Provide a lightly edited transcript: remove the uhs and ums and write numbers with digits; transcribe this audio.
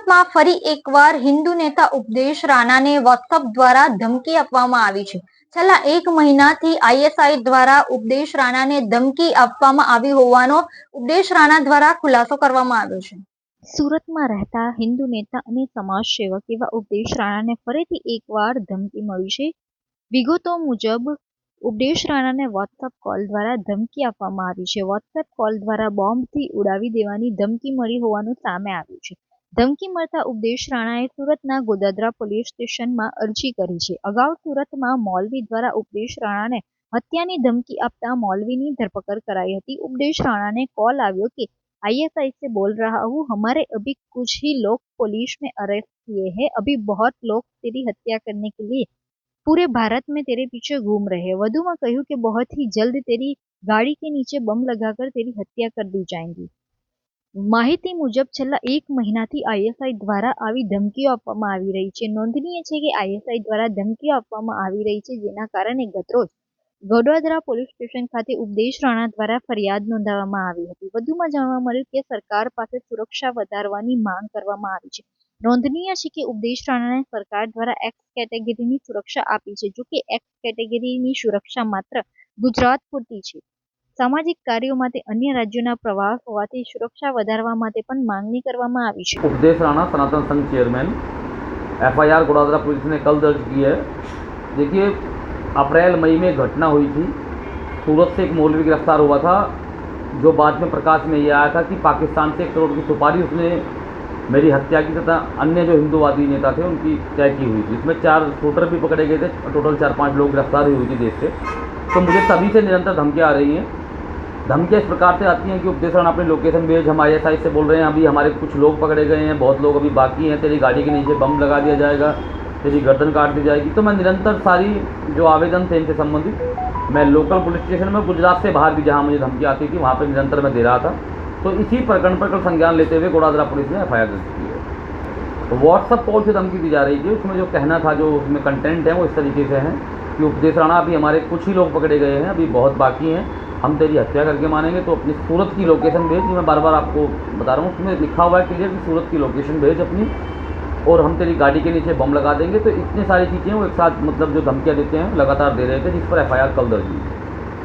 સુરતમાં ફરી એકવાર હિન્દુ નેતા ઉપદેશ રાણાને વોટ્સઅપ દ્વારા ધમકી આપવામાં આવી છે। છેલ્લા એક મહિનાથી આઈએસઆઈ દ્વારા ઉપદેશ રાણાને ધમકી આપવામાં આવી હોવાનો ઉપદેશ રાણા દ્વારા ખુલાસો કરવામાં આવ્યો છે। સુરતમાં રહેતા હિન્દુ નેતા અને સમાજ સેવક એવા ઉપદેશ રાણાને ફરીથી એકવાર ધમકી મળી છે। વિગતો મુજબ ઉપદેશ રાણાને વોટ્સએપ કોલ દ્વારા ધમકી આપવામાં આવી છે। વોટ્સએપ કોલ દ્વારા બોમ્બથી ઉડાવી દેવાની ધમકી મળી હોવાનું સામે આવ્યું છે। ધમકી મળતા ઉપદેશ રાણાએ સુરતના ગોદાદરા પોલીસ સ્ટેશનમાં અરજી કરી છે। અગાઉ સુરતમાં મૌલવી દ્વારા ઉપદેશ રાણાને હત્યાની ધમકી આપતા मौलवी धरपकड़ कराई थी। उपदेश राणा ने कॉल આવ્યો કે आईएसआई से बोल रहा हूँ, हमारे अभी कुछ ही लोग पुलिस में अरेस्ट किए हैं, अभी बहुत लोग तेरी हत्या करने के लिए पूरे भारत में तेरे पीछे घूम रहे हैं। વધુમાં કહ્યું કે बहुत ही जल्द तेरी गाड़ी के नीचे बम लगाकर तेरी हत्या कर दी जाएंगी। માહિતી મુજબ છેલ્લા એક મહિનાથી આઈએસઆઈ દ્વારા આવી ધમકીઓ આપવામાં આવી રહી છે। નોંધનીય છે કે આઈએસઆઈ દ્વારા ધમકીઓ આપવામાં આવી રહી છે, જેના કારણે ગતરોજ ગોડાદરા પોલીસ સ્ટેશન ખાતે ઉપદેશ રાણા દ્વારા ફરિયાદ નોંધાવવામાં આવી હતી। વધુમાં જાણવા મળ્યું કે સરકાર પાસે સુરક્ષા વધારવાની માંગ કરવામાં આવી છે। નોંધનીય છે કે ઉપદેશ રાણાને સરકાર દ્વારા એક્સ કેટેગરીની સુરક્ષા આપી છે। જો કે એક્સ કેટેગરીની સુરક્ષા માત્ર ગુજરાત પૂરતી છે। સામાજિક કાર્યો માટે अन्य राज्यों प्रवास होवाથી सुरक्षा વધારવા માટે પણ માંગણી કરવામાં આવી છે। उपदेश राणा सनातन संघ चेयरमैन एफआईआर गोडादरा पुलिस ने कल दर्ज की है। देखिए, अप्रैल मई में घटना हुई थी। सूरत से एक मौलवी गिरफ्तार हुआ था, जो बाद में प्रकाश में ये आया था कि पाकिस्तान से 1 करोड़ की सुपारी उसने मेरी हत्या की तथा अन्य जो हिंदूवादी नेता थे उनकी तय की हुई थी। इसमें 4 शूटर भी पकड़े गए थे। टोटल 4-5 लोग गिरफ्तार हुई थी देश से। तो मुझे तभी से निरंतर धमकियाँ आ रही हैं। धमकियाँ इस प्रकार से आती हैं कि उपदेश राणा अपनी लोकेशन भेज, हम आईएसआई से बोल रहे हैं, अभी हमारे कुछ लोग पकड़े गए हैं, बहुत लोग अभी बाकी हैं, तेरी गाड़ी के नीचे बम लगा दिया जाएगा, तेरी गर्दन काट दी जाएगी। तो मैं निरंतर सारी जो आवेदन थे इनसे संबंधित मैं लोकल पुलिस स्टेशन में, गुजरात से बाहर भी जहाँ मुझे धमकी आती थी वहाँ पर निरंतर मैं दे रहा था। तो इसी प्रकरण पर कल संज्ञान लेते हुए गोडादरा पुलिस ने एफआईआर दर्ज की है। तो व्हाट्सअप कॉल से धमकी दी जा रही थी। उसमें जो कहना था, जो उसमें कंटेंट है वो इस तरीके से है कि उपदेश राणा अभी हमारे कुछ ही लोग पकड़े गए हैं, अभी बहुत बाकी हैं, हम तेरी हत्या करके मानेंगे। तो अपनी सूरत की लोकेशन भेज, मैं बार बार आपको बता रहा हूँ, उसमें लिखा हुआ है क्लियर कि सूरत की लोकेशन भेज अपनी, और हम तेरी गाड़ी के नीचे बम लगा देंगे। तो इतनी सारी चीज़ें वो एक साथ मतलब जो धमकियाँ देते हैं लगातार दे रहे थे, जिस पर एफआईआर कल दर्ज हुई।